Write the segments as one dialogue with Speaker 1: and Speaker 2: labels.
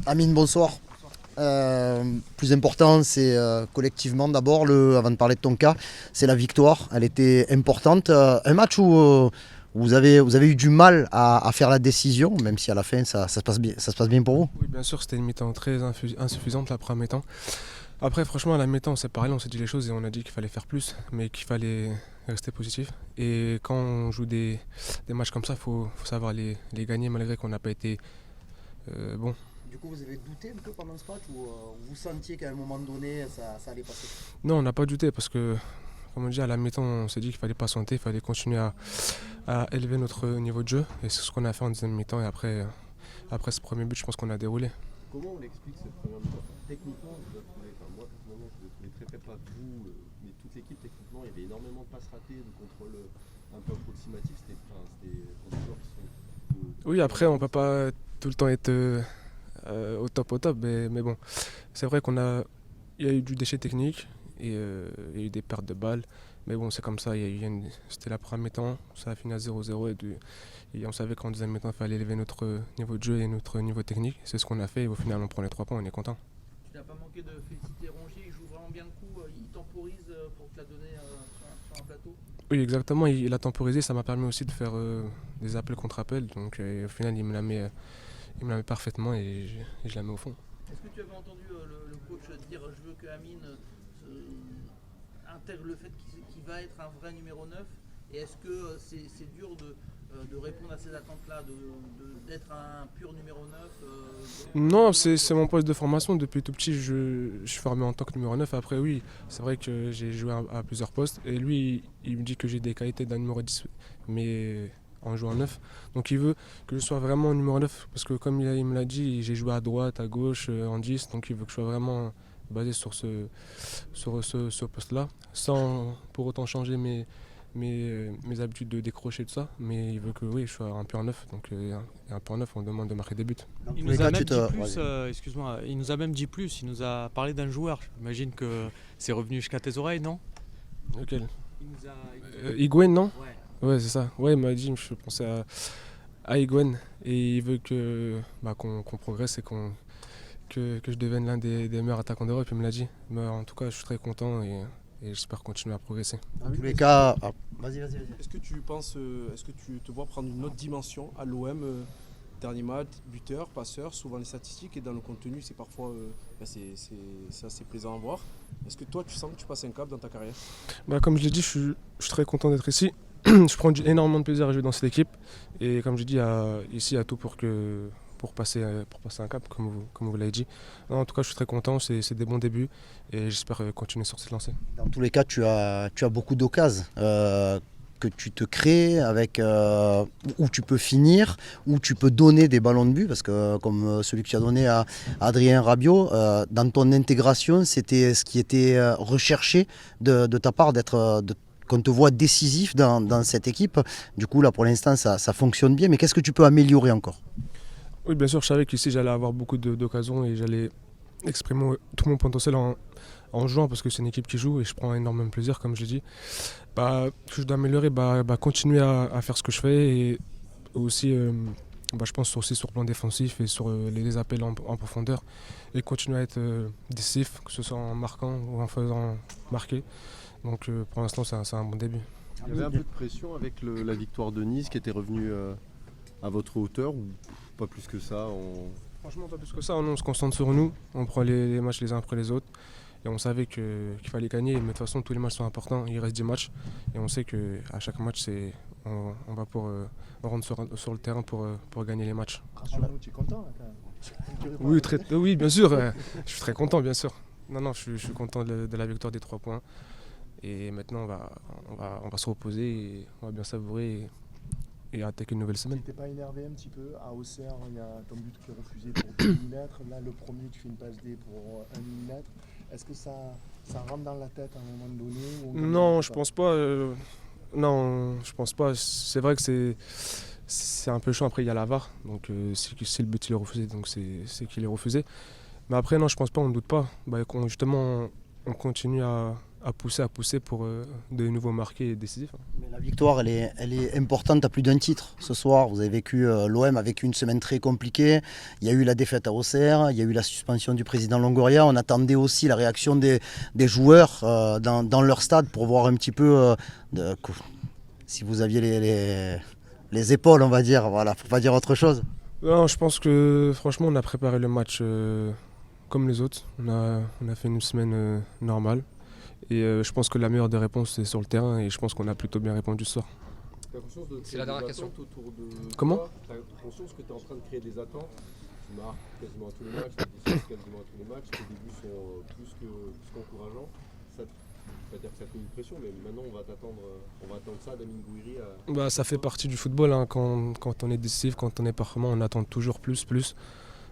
Speaker 1: Amine, bonsoir. Plus important, c'est collectivement d'abord, avant de parler de ton cas, c'est la victoire. Elle était importante. Un match où vous avez eu du mal à faire la décision, même si à la fin ça se passe bien pour vous.
Speaker 2: Oui, bien sûr, c'était une mi-temps très insuffisante la première mi-temps. Après, franchement, à la mi-temps, c'est pareil, on s'est dit les choses et on a dit qu'il fallait faire plus, mais qu'il fallait rester positif. Et quand on joue des matchs comme ça, faut savoir les gagner malgré qu'on n'a pas été bon.
Speaker 1: Du coup, vous avez douté un peu pendant ce match ou vous sentiez qu'à un moment donné ça allait passer?
Speaker 2: Non, on n'a pas douté parce que, comme on dit, à la mi-temps, on s'est dit qu'il fallait patienter, il fallait continuer à élever notre niveau de jeu. Et c'est ce qu'on a fait en deuxième mi-temps. Et après ce premier but, je pense qu'on a déroulé.
Speaker 3: Comment on explique cette première mi-temps? Techniquement, je dois trouver, enfin, moi personnellement, je le trouvais très faible, pas vous, mais toute l'équipe techniquement, il y avait énormément de passes ratées, de contrôle un peu approximatif, c'était pour des joueurs qui sont
Speaker 2: Oui, après, on ne peut pas tout le temps être au top, mais bon, c'est vrai il y a eu du déchet technique et il y a eu des pertes de balles. Mais bon, c'est comme ça, c'était la première mi-temps, ça a fini à 0-0 et on savait qu'en deuxième mi-temps, il fallait élever notre niveau de jeu et notre niveau technique. C'est ce qu'on a fait et au final, on prend les 3 points, on est content.
Speaker 4: Tu n'as pas manqué de féliciter Rongier, il joue vraiment bien le coup, il temporise pour te la donner sur un plateau.
Speaker 2: Oui, exactement, il a temporisé, ça m'a permis aussi de faire des appels contre appels. Donc au final, il me la met parfaitement et je la mets au fond.
Speaker 4: Est-ce que tu avais entendu le coach dire je veux que Amine intègre le fait qu'il va être un vrai numéro 9 et est-ce que c'est dur de répondre à ces attentes-là, d'être un pur numéro 9
Speaker 2: Non, c'est mon poste de formation. Depuis tout petit, je suis formé en tant que numéro 9. Après, oui, c'est vrai que j'ai joué à plusieurs postes. Et lui, il me dit que j'ai des qualités d'un numéro 10, mais en jouant 9. Donc il veut que je sois vraiment numéro 9. Parce que comme il me l'a dit, j'ai joué à droite, à gauche, en 10. Donc il veut que je sois vraiment basé sur ce poste-là. Sans pour autant changer mes habitudes de décrocher tout ça, mais il veut que oui, je sois un peu en neuf, donc et un peu en neuf, on demande de marquer des buts.
Speaker 1: Dans
Speaker 5: Il
Speaker 1: tous les
Speaker 5: nous a
Speaker 1: cas,
Speaker 5: même
Speaker 1: tu
Speaker 5: dit
Speaker 1: te.
Speaker 5: plus,
Speaker 1: Vas-y.
Speaker 5: excuse-moi, il nous a même dit plus, il nous a parlé d'un joueur. J'imagine que c'est revenu jusqu'à tes oreilles, non?
Speaker 2: Lequel?
Speaker 5: Il nous a.
Speaker 2: Higuain, non?
Speaker 5: Ouais.
Speaker 2: Ouais, c'est ça. Ouais, il m'a dit, je pensais à Higuain, et il veut qu'on progresse et que je devienne l'un des meilleurs attaquants d'Europe, il me l'a dit. Mais en tout cas, je suis très content et j'espère continuer à progresser.
Speaker 1: Dans tous les cas. Vas-y.
Speaker 3: Est-ce que tu penses, est-ce que tu te vois prendre une autre dimension à l'OM dernier match, buteur, passeur, souvent les statistiques et dans le contenu, c'est parfois c'est assez plaisant à voir. Est-ce que toi, tu sens que tu passes un cap dans ta carrière?
Speaker 2: Comme je l'ai dit, je suis très content d'être ici. Je prends énormément de plaisir à jouer dans cette équipe. Et comme je dis, ici, il y a tout pour passer un cap, comme vous l'avez dit. Non, en tout cas, je suis très content, c'est des bons débuts et j'espère continuer sur cette lancée.
Speaker 1: Dans tous les cas, tu as beaucoup d'occasions que tu te crées avec où tu peux finir, où tu peux donner des ballons de but, parce que comme celui que tu as donné à Adrien Rabiot, dans ton intégration, c'était ce qui était recherché de ta part, qu'on te voit décisif dans cette équipe. Du coup, là, pour l'instant, ça fonctionne bien. Mais qu'est-ce que tu peux améliorer encore?
Speaker 2: Oui, bien sûr, je savais qu'ici, j'allais avoir beaucoup d'occasions et j'allais exprimer tout mon potentiel en jouant parce que c'est une équipe qui joue et je prends énormément de plaisir, comme je l'ai dit. Ce que je dois améliorer, continuer à faire ce que je fais et aussi, je pense aussi sur le plan défensif et sur les appels en profondeur et continuer à être décisif, que ce soit en marquant ou en faisant marquer. Donc pour l'instant, c'est un bon début.
Speaker 3: Il y avait un peu de pression avec la victoire de Nice qui était revenue à votre hauteur ou pas plus que ça
Speaker 2: Franchement, pas plus que ça, on se concentre sur nous, on prend les matchs les uns après les autres. Et on savait qu'il fallait gagner, mais de toute façon tous les matchs sont importants, il reste 10 matchs. Et on sait qu'à chaque match, on va on rentre sur le terrain pour gagner les matchs.
Speaker 6: Rassure-nous, tu es content là, quand même.
Speaker 2: Oui, bien sûr, je suis très content, bien sûr. Non, je suis content de la victoire des 3 points. Et maintenant, on va se reposer et on va bien savourer et attaquer une nouvelle
Speaker 6: Tu
Speaker 2: semaine.
Speaker 6: n'étais pas énervé un petit peu? À Auxerre, il y a ton but qui est refusé pour 2 mm. Là, le premier, tu fais une passe D pour 1 mm. Est-ce que ça rentre dans la tête à un moment donné ou
Speaker 2: Non, je pense pas. Non, je pense pas. C'est vrai que c'est un peu chaud. Après, il y a la VAR. Donc, si le but il est refusé, donc c'est qu'il est refusé. Mais après, non, je pense pas, on ne doute pas. Justement, on continue à à pousser pour de nouveau marquer et décisif.
Speaker 1: Mais la victoire, elle est importante à plus d'un titre. Ce soir, vous avez vécu, l'OM a vécu une semaine très compliquée. Il y a eu la défaite à Auxerre, il y a eu la suspension du président Longoria. On attendait aussi la réaction des joueurs dans leur stade pour voir un petit peu si vous aviez les épaules, on va dire, voilà, pour pas dire autre chose.
Speaker 2: Non, je pense que franchement, on a préparé le match comme les autres. On a fait une semaine normale. Et je pense que la meilleure des réponses c'est sur le terrain et je pense qu'on a plutôt bien répondu ce soir.
Speaker 7: C'est la dernière question.
Speaker 2: Comment ?
Speaker 7: Tu as conscience que tu es en train de créer des attentes. Tu marques quasiment à tous les matchs, tu discutes quasiment à tous les matchs. Tes débuts sont plus qu'encourageants. C'est-à-dire que ça fait une pression, mais maintenant on va attendre ça d'Amine Gouiri.
Speaker 2: Ça fait partie du football. Hein. Quand on est décisif, quand on est performant, on attend toujours plus.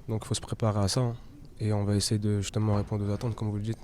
Speaker 2: Donc il faut se préparer à ça. Hein. Et on va essayer de justement répondre aux attentes, comme vous le dites.